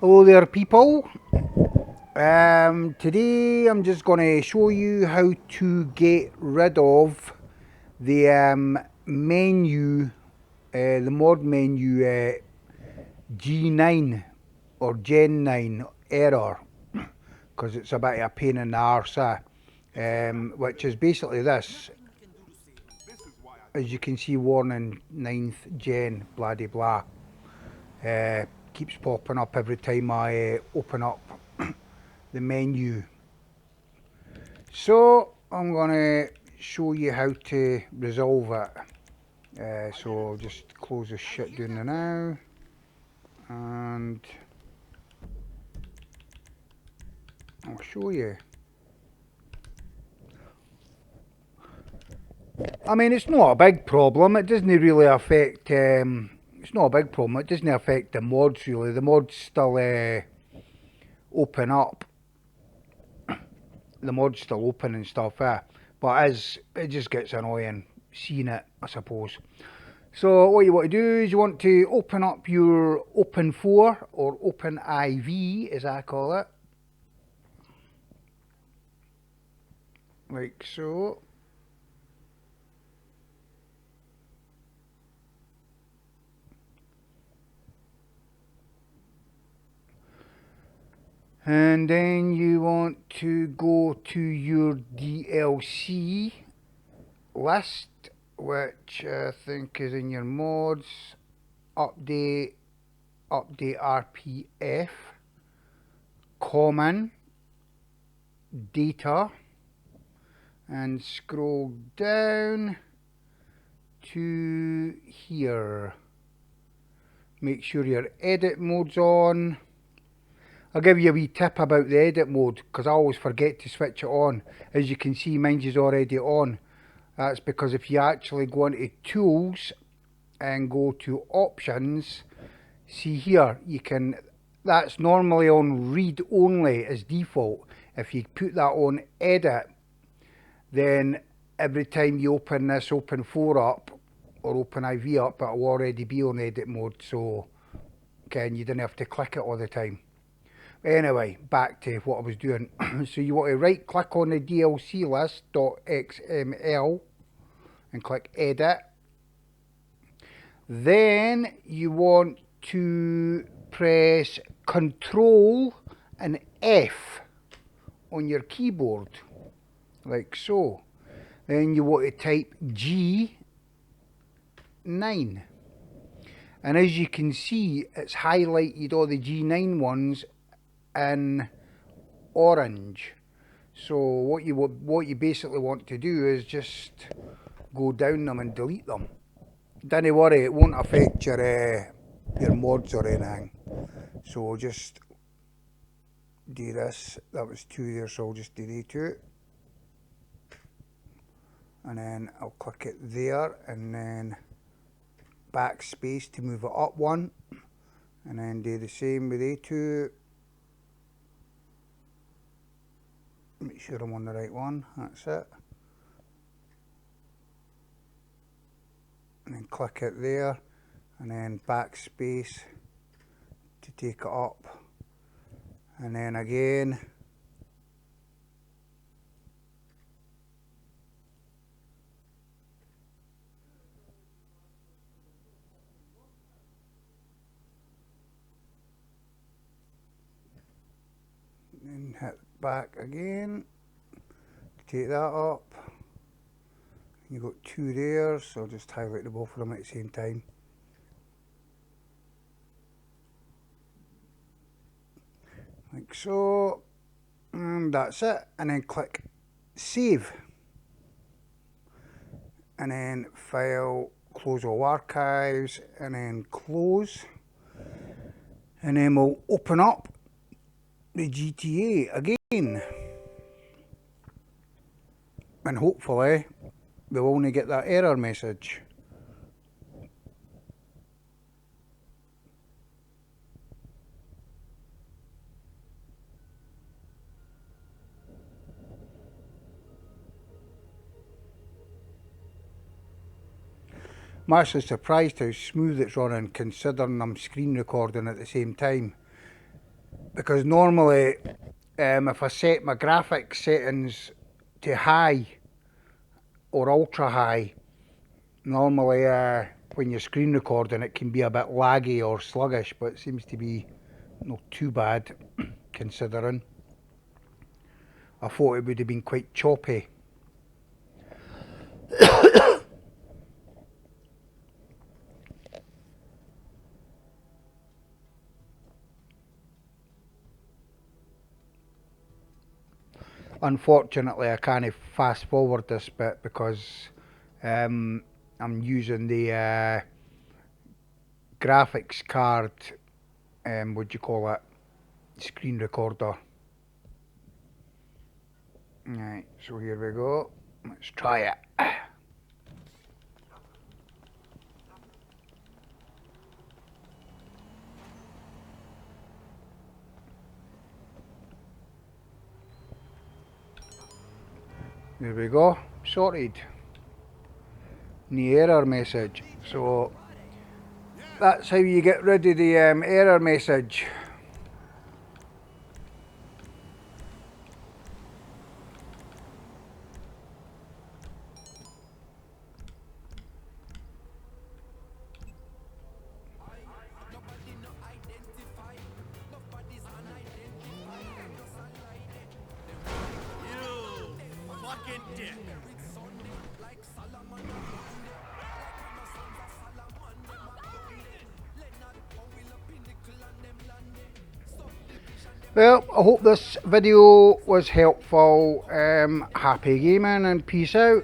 Hello there, people. Today I'm just going to show you how to get rid of the menu, the mod menu G9 or Gen 9 error, because it's a bit of a pain in the arse, which is basically this. As you can see, warning 9th gen, blah de blah. Keeps popping up every time I open up the menu. So I'm going to show you how to resolve it. So I'll just close this shit down now, and I'll show you. I mean, it's not a big problem. It doesn't really affect. It's not a big problem. It doesn't affect the mods really. The mods still open up. The mod's still open and stuff, but as it just gets annoying seeing it, I suppose. So what you want to do is you want to open up your Open4 or OpenIV as I call it, like so. And then you want to go to your DLC list, which I think is in your mods, update RPF, common, data, and scroll down to here. Make sure your edit mode's on. I'll give you a wee tip about the edit mode, because I always forget to switch it on. As you can see, mine is already on. That's because if you actually go into tools and go to options, see here, you can, that's normally on read only as default. If you put that on edit, then every time you open this Open4 up or OpenIV up, it'll already be on edit mode, so again, you don't have to click it all the time. Anyway, back to what I was doing. So you want to right click on the DLC list.xml and click edit. Then you want to press Control and F on your keyboard, like so. Then you want to type G9. And as you can see, it's highlighted all the G9 ones in orange. So what you basically want to do is just go down them and delete them. Don't worry, it won't affect your mods or anything. So just do this. That was 2 there, so I'll just delete it. And then I'll click it there, and then backspace to move it up one, and then do the same with A2. Make sure I'm on the right one, that's it. And then click it there, and then backspace to take it up, and then again. And hit back again, take that up. You've got 2 there, so I'll just highlight the both of them at the same time. Like so, and that's it. And then click Save. And then File, Close All Archives, and then Close. And then we'll open up the GTA again. And hopefully we'll only get that error message. I'm actually surprised how smooth it's running, considering I'm screen recording at the same time. because normally if I set my graphics settings to high or ultra high, normally when you're screen recording it can be a bit laggy or sluggish, but it seems to be not too bad considering. I thought it would have been quite choppy. Unfortunately I can't fast forward this bit because I'm using the graphics card, what do you call it, screen recorder. Right, so here we go, let's try it. There we go, sorted. New error message. So that's how you get rid of the error message. Well, I hope this video was helpful. Happy gaming and peace out.